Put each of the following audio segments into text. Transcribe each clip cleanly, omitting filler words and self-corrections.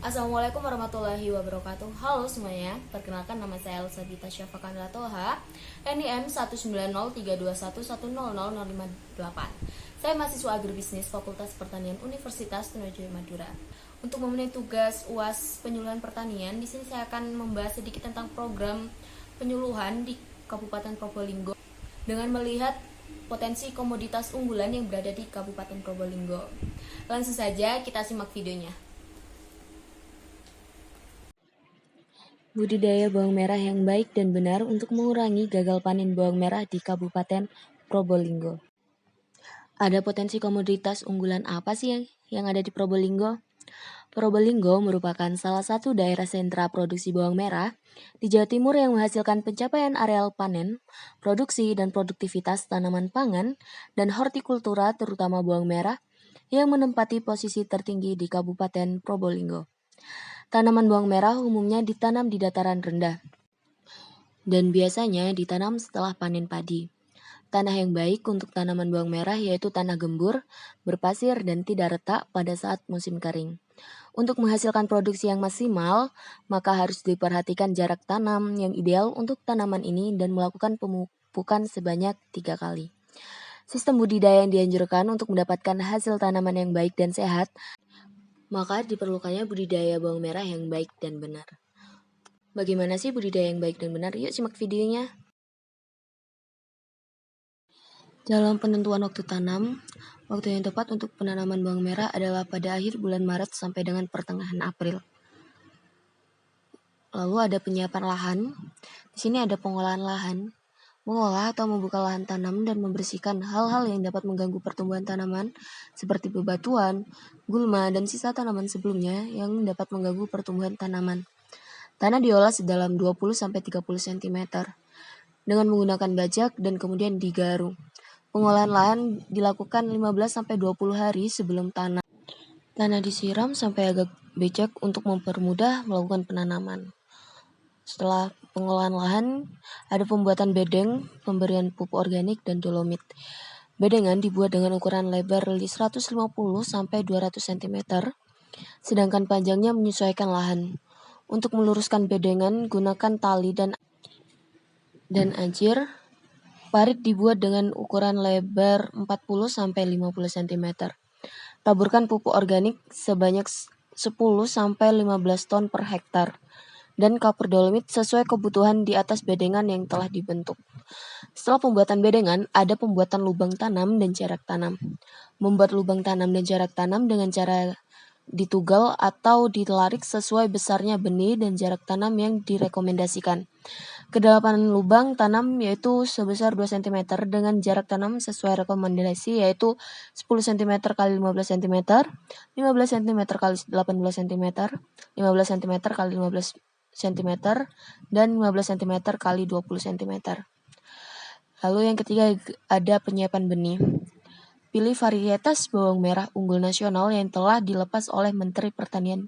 Assalamualaikum warahmatullahi wabarakatuh. Halo semuanya, perkenalkan nama saya Elsa Gita Syafakandra Toha, NIM 1903211000058. Saya mahasiswa agribisnis Fakultas Pertanian Universitas Trunojoyo Madura. Untuk memenuhi tugas UAS penyuluhan pertanian, di sini saya akan membahas sedikit tentang program penyuluhan di Kabupaten Probolinggo dengan melihat potensi komoditas unggulan yang berada di Kabupaten Probolinggo. Langsung saja kita simak videonya. Budidaya bawang merah yang baik dan benar untuk mengurangi gagal panen bawang merah di Kabupaten Probolinggo. Ada potensi komoditas unggulan apa sih yang ada di Probolinggo? Probolinggo merupakan salah satu daerah sentra produksi bawang merah di Jawa Timur yang menghasilkan pencapaian areal panen, produksi dan produktivitas tanaman pangan dan hortikultura terutama bawang merah yang menempati posisi tertinggi di Kabupaten Probolinggo. Tanaman bawang merah umumnya ditanam di dataran rendah dan biasanya ditanam setelah panen padi. Tanah yang baik untuk tanaman bawang merah yaitu tanah gembur, berpasir, dan tidak retak pada saat musim kering. Untuk menghasilkan produksi yang maksimal, maka harus diperhatikan jarak tanam yang ideal untuk tanaman ini dan melakukan pemupukan sebanyak 3 kali. Sistem budidaya yang dianjurkan untuk mendapatkan hasil tanaman yang baik dan sehat, maka diperlukannya budidaya bawang merah yang baik dan benar. Bagaimana sih budidaya yang baik dan benar? Yuk simak videonya. Dalam penentuan waktu tanam, waktu yang tepat untuk penanaman bawang merah adalah pada akhir bulan Maret sampai dengan pertengahan April. Lalu ada penyiapan lahan. Di sini ada pengolahan lahan. Mengolah atau membuka lahan tanam dan membersihkan hal-hal yang dapat mengganggu pertumbuhan tanaman seperti bebatuan, gulma, dan sisa tanaman sebelumnya yang dapat mengganggu pertumbuhan tanaman. Tanah diolah sedalam 20-30 cm dengan menggunakan bajak dan kemudian digaru. Pengolahan lahan dilakukan 15-20 hari sebelum tanah disiram sampai agak becek untuk mempermudah melakukan penanaman. Setelah pengolahan lahan, ada pembuatan bedeng, pemberian pupuk organik, dan dolomit. Bedengan dibuat dengan ukuran lebar 150-200 cm, sedangkan panjangnya menyesuaikan lahan. Untuk meluruskan bedengan, gunakan tali dan anjir. Parit dibuat dengan ukuran lebar 40-50 cm. Taburkan pupuk organik sebanyak 10-15 ton per hektar dan kapur dolomit sesuai kebutuhan di atas bedengan yang telah dibentuk. Setelah pembuatan bedengan, ada pembuatan lubang tanam dan jarak tanam. Membuat lubang tanam dan jarak tanam dengan cara ditugal atau ditarik sesuai besarnya benih dan jarak tanam yang direkomendasikan. Kedalaman lubang tanam yaitu sebesar 2 cm dengan jarak tanam sesuai rekomendasi yaitu 10 cm x 15 cm, 15 cm x 18 cm, 15 cm x 15 cm, dan 15 cm x 20 cm. Lalu yang ketiga ada penyiapan benih. Pilih varietas bawang merah unggul nasional yang telah dilepas oleh Menteri Pertanian.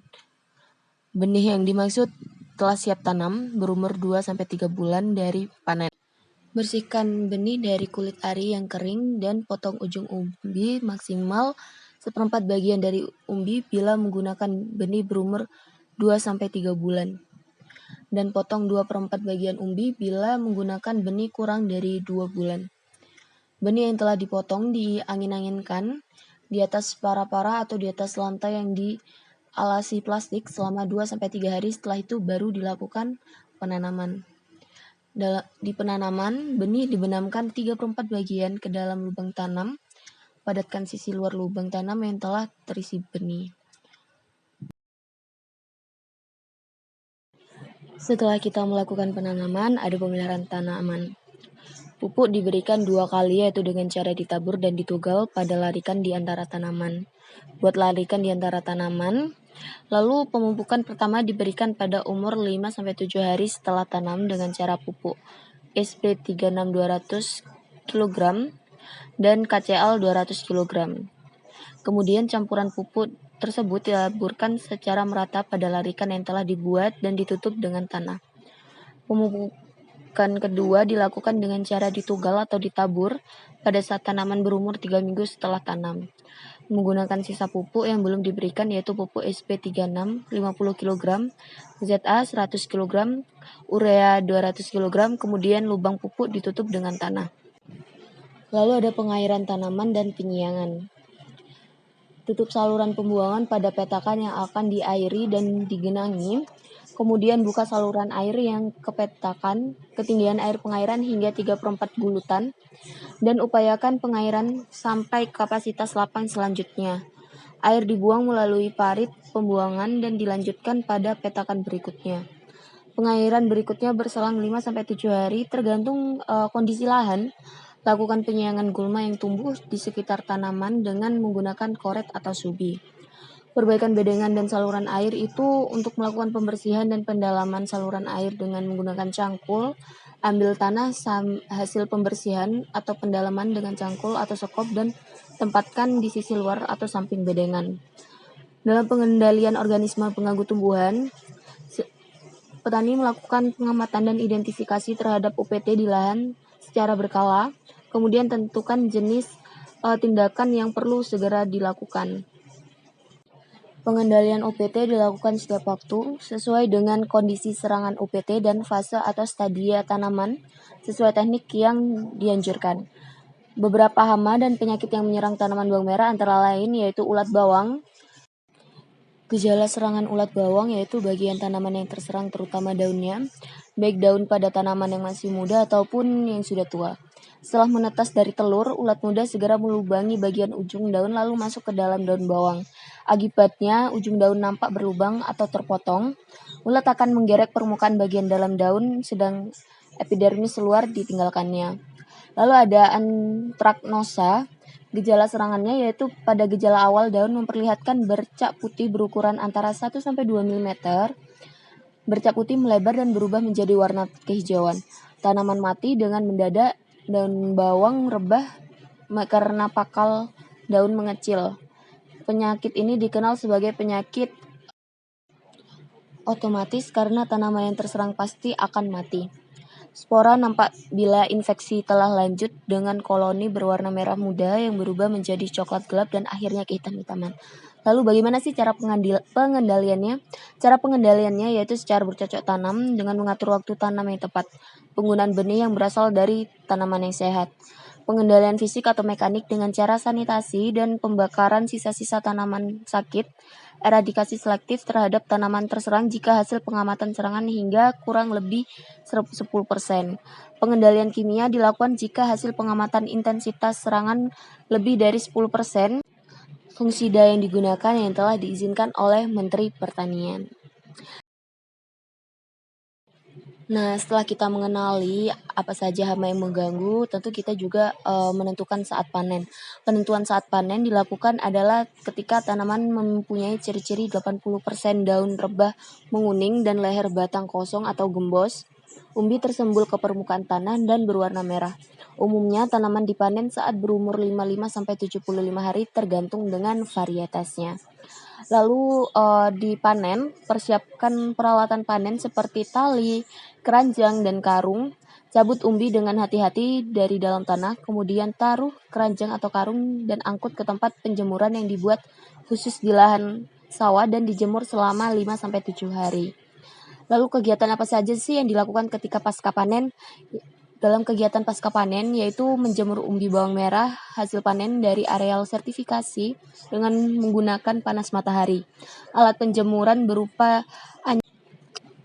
Benih yang dimaksud telah siap tanam, berumur 2-3 bulan dari panen. Bersihkan benih dari kulit ari yang kering dan potong ujung umbi maksimal 1/4 bagian dari umbi bila menggunakan benih berumur 2-3 bulan. Dan potong 2/4 bagian umbi bila menggunakan benih kurang dari 2 bulan. Benih yang telah dipotong diangin-anginkan di atas para-para atau di atas lantai yang dialasi plastik selama 2-3 hari, setelah itu baru dilakukan penanaman. Di penanaman, benih dibenamkan 3/4 bagian ke dalam lubang tanam. Padatkan sisi luar lubang tanam yang telah terisi benih. Setelah kita melakukan penanaman, ada pemeliharaan tanaman. Pupuk diberikan 2 kali yaitu dengan cara ditabur dan ditugal pada larikan di antara tanaman. Buat larikan di antara tanaman, lalu pemupukan pertama diberikan pada umur 5-7 hari setelah tanam dengan cara pupuk SP 36200 kg dan KCl 200 kg. Kemudian campuran pupuk tersebut ditaburkan secara merata pada larikan yang telah dibuat dan ditutup dengan tanah. Pemupukan kedua dilakukan dengan cara ditugal atau ditabur pada saat tanaman berumur 3 minggu setelah tanam. menggunakan sisa pupuk yang belum diberikan, yaitu pupuk SP36 50 kg, ZA 100 kg, urea 200 kg, kemudian lubang pupuk ditutup dengan tanah. Lalu ada pengairan tanaman dan penyiangan. Tutup saluran pembuangan pada petakan yang akan diairi dan digenangi, kemudian buka saluran air yang ke petakan, ketinggian air pengairan hingga 3/4 gulutan, dan upayakan pengairan sampai kapasitas lapang selanjutnya. Air dibuang melalui parit pembuangan dan dilanjutkan pada petakan berikutnya. Pengairan berikutnya berselang 5-7 hari tergantung kondisi lahan. Lakukan penyiangan gulma yang tumbuh di sekitar tanaman dengan menggunakan koret atau subi. Perbaikan bedengan dan saluran air itu untuk melakukan pembersihan dan pendalaman saluran air dengan menggunakan cangkul. Ambil tanah hasil pembersihan atau pendalaman dengan cangkul atau sekop dan tempatkan di sisi luar atau samping bedengan. Dalam pengendalian organisme pengganggu tumbuhan, petani melakukan pengamatan dan identifikasi terhadap UPT di lahan secara berkala, kemudian tentukan jenis tindakan yang perlu segera dilakukan. Pengendalian UPT dilakukan setiap waktu sesuai dengan kondisi serangan UPT dan fase atau stadia tanaman sesuai teknik yang dianjurkan. Beberapa hama dan penyakit yang menyerang tanaman bawang merah antara lain yaitu ulat bawang. Gejala serangan ulat bawang yaitu bagian tanaman yang terserang terutama daunnya, baik daun pada tanaman yang masih muda ataupun yang sudah tua. Setelah menetas dari telur, ulat muda segera melubangi bagian ujung daun lalu masuk ke dalam daun bawang. Akibatnya, ujung daun nampak berlubang atau terpotong. Ulat akan menggerek permukaan bagian dalam daun, sedang epidermis luar ditinggalkannya. Lalu ada antraknosa. Gejala serangannya yaitu pada gejala awal daun memperlihatkan bercak putih berukuran antara 1-2 mm. Bercak putih melebar dan berubah menjadi warna kehijauan. Tanaman mati dengan mendadak, daun bawang rebah karena pakal daun mengecil. Penyakit ini dikenal sebagai penyakit otomatis karena tanaman yang terserang pasti akan mati. Spora nampak bila infeksi telah lanjut dengan koloni berwarna merah muda yang berubah menjadi coklat gelap dan akhirnya kehitam-hitaman. Lalu bagaimana sih cara pengendaliannya? Cara pengendaliannya yaitu secara bercocok tanam dengan mengatur waktu tanam yang tepat, penggunaan benih yang berasal dari tanaman yang sehat, pengendalian fisik atau mekanik dengan cara sanitasi dan pembakaran sisa-sisa tanaman sakit, eradikasi selektif terhadap tanaman terserang jika hasil pengamatan serangan hingga kurang lebih 10%. Pengendalian kimia dilakukan jika hasil pengamatan intensitas serangan lebih dari 10%. Fungisida yang digunakan yang telah diizinkan oleh Menteri Pertanian. Nah, setelah kita mengenali apa saja hama yang mengganggu, tentu kita juga menentukan saat panen. Penentuan saat panen dilakukan adalah ketika tanaman mempunyai ciri-ciri 80% daun rebah menguning dan leher batang kosong atau gembos, umbi tersembul ke permukaan tanah dan berwarna merah. Umumnya tanaman dipanen saat berumur 55-75 hari tergantung dengan varietasnya. Lalu dipanen, persiapkan peralatan panen seperti tali, keranjang, dan karung. Cabut umbi dengan hati-hati dari dalam tanah, kemudian taruh keranjang atau karung dan angkut ke tempat penjemuran yang dibuat khusus di lahan sawah dan dijemur selama 5-7 hari. Lalu kegiatan apa saja sih yang dilakukan ketika pasca panen? Dalam kegiatan pasca panen yaitu menjemur umbi bawang merah hasil panen dari areal sertifikasi dengan menggunakan panas matahari. Alat penjemuran berupa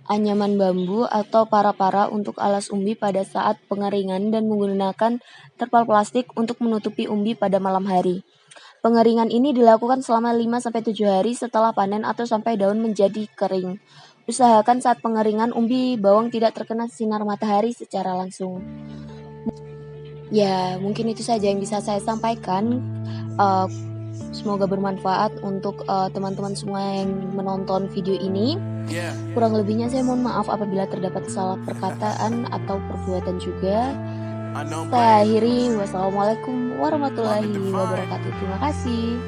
anyaman bambu atau para-para untuk alas umbi pada saat pengeringan dan menggunakan terpal plastik untuk menutupi umbi pada malam hari. Pengeringan ini dilakukan selama 5-7 hari setelah panen atau sampai daun menjadi kering. Usahakan saat pengeringan umbi bawang tidak terkena sinar matahari secara langsung. Ya, mungkin itu saja yang bisa saya sampaikan. Semoga bermanfaat untuk teman-teman semua yang menonton video ini. Kurang lebihnya saya mohon maaf apabila terdapat salah perkataan atau perbuatan juga. Saya akhiri. Wassalamualaikum warahmatullahi wabarakatuh. Terima kasih.